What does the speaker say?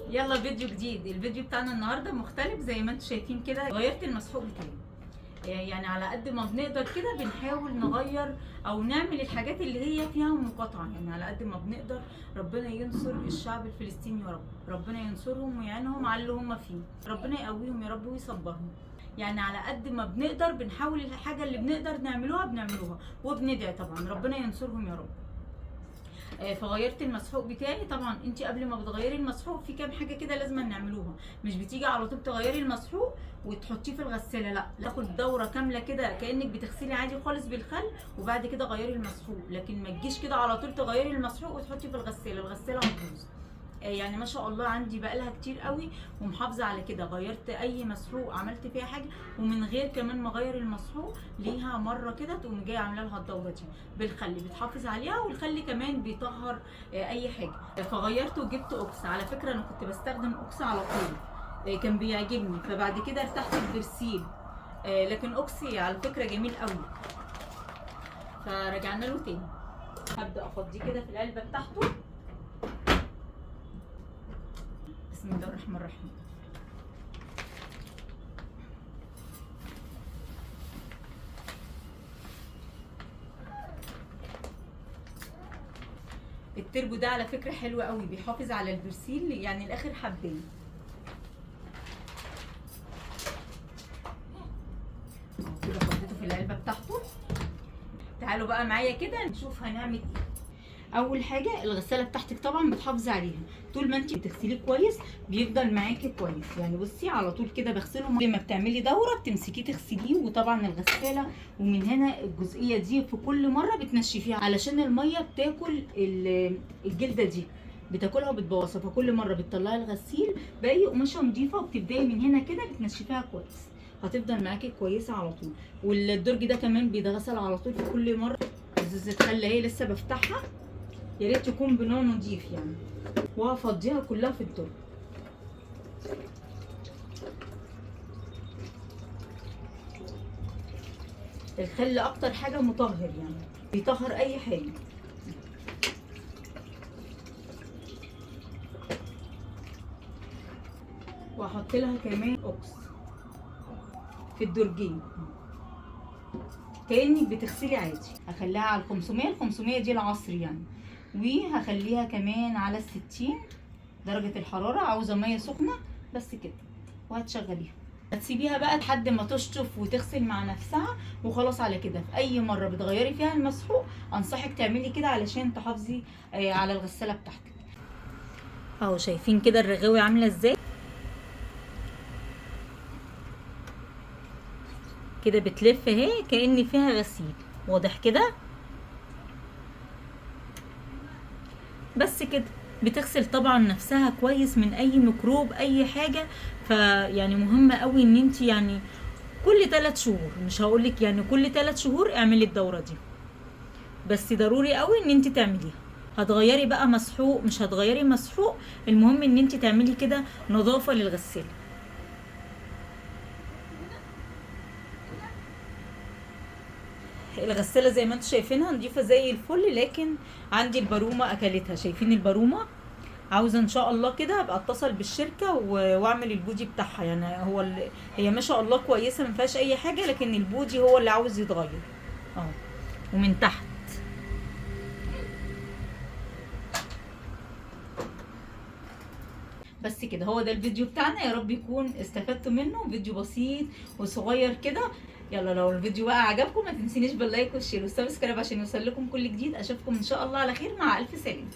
يلا فيديو جديد. الفيديو بتاعنا النهارده مختلف زي ما انتم شايفين كده. غيرت المسحوق بتاعي، يعني على قد ما بنقدر كده بنحاول نغير او نعمل الحاجات اللي هي فيها مقاطعه، يعني على قد ما بنقدر. ربنا ينصر الشعب الفلسطيني يا رب، ربنا ينصرهم ويعينهم على اللي هم فيه، ربنا يقويهم يا رب ويصبرهم. يعني على قد ما بنقدر بنحاول الحاجه اللي بنقدر نعملوها وبندعي طبعا ربنا ينصرهم يا رب. فغيرت المسحوق بتاعي. طبعا انت قبل ما بتغيري المسحوق في كام حاجه كده لازم نعملوها، مش بتيجي على طول تغيري المسحوق وتحطيه في الغساله، لا، تاخد دوره كامله كده كانك بتغسلي عادي خالص بالخل وبعد كده غيري المسحوق. لكن ما تجيش كده على طول تغيري المسحوق وتحطي في الغساله هتبوظ. يعني ما شاء الله عندي بقالها كتير قوي ومحافظه على كده. غيرت اي مسحوق عملت فيها حاجه ومن غير كمان ما اغير المسحوق ليها مره كده تقوم جايه عامله لها الدوره دي بالخل، بتحافظ عليها، والخل كمان بيطهر اي حاجه. فغيرت وجبت اوكس. على فكره انا كنت بستخدم اوكس على طول، كان بيعجبني، فبعد كده ارتحت البرسيل. لكن اوكسي على فكره جميل قوي، فرجعنا له تاني. هبدا افضيه كده في العلبه بتاعته. بسم الله الرحمن الرحيم. التربو ده على فكره حلو قوي، بيحافظ على البرسيل يعني الاخر حبين. كده حطيته في العلبه بتاعته. تعالوا بقى معايا كده نشوف هنعمل ايه. اول حاجه الغساله بتاعتك طبعا بتحافظي عليها طول ما انت بتغسليه كويس، بيفضل معاكي كويس. يعني بصي على طول كده بغسله، لما بتعملي دوره بتمسكيه تغسليه، وطبعا الغساله ومن هنا الجزئيه دي في كل مره بتنشفيها علشان الميه بتاكل الجلده دي، بتاكلها وبتبوظها، فكل مره بتطلعي الغسيل باقي قماشه نضيفه وبتبداي من هنا كده بتنشفيها كويس، هتفضل معاكي كويسه على طول. والدرج ده كمان بيتغسل على طول في كل مره. ازازه خل اهي لسه بفتحها، يا ريت تكون بنوع نضيف يعني، وهفضيها كلها في الدرج. الخل اكتر حاجه مطهر، يعني بيطهر اي حاجه. واحط لها كمان اوكس في الدرجين كانك بتغسلي عادي. هخليها على ال 500 دي العصر يعني، وهخليها كمان على 60 درجة الحرارة. عاوزة مية سخنة بس كده، وهتشغليها. هتسيبيها بقى لحد ما تشطف وتغسل مع نفسها، وخلاص على كده. في اي مرة بتغيري فيها المسحوق انصحك تعملي كده علشان تحافظي على الغسالة بتاعتك. اهو شايفين كده الرغاوي عاملة ازاي كده، بتلف اهي كأن فيها غسيل، واضح كده. بس كده بتغسل طبعا نفسها كويس من اي ميكروب اي حاجه. فيعني مهمه قوي ان انت يعني كل 3 شهور، مش هقولك يعني كل 3 شهور اعملي الدوره دي، بس ضروري قوي ان انت تعمليها. هتغيري بقى مسحوق مش هتغيري مسحوق، المهم ان انت تعملي كده نظافه للغساله. الغساله زي ما انتم شايفينها نضيفه زي الفل، لكن عندي البارومه اكلتها. شايفين البارومه؟ عاوزه ان شاء الله كده ابقى اتصل بالشركه واعمل البودي بتاعها. يعني هي ما شاء الله كويسه ما فيهاش اي حاجه، لكن البودي هو اللي عاوز يتغير اهو. ومن تحت بس كده. هو ده الفيديو بتاعنا، يا رب يكون استفدتوا منه. فيديو بسيط وصغير كده. يلا لو الفيديو بقى عجبكم ما تنسينيش باللايك والشير والسبسكرايب عشان يوصل لكم كل جديد. اشوفكم ان شاء الله على خير، مع الف سلامه.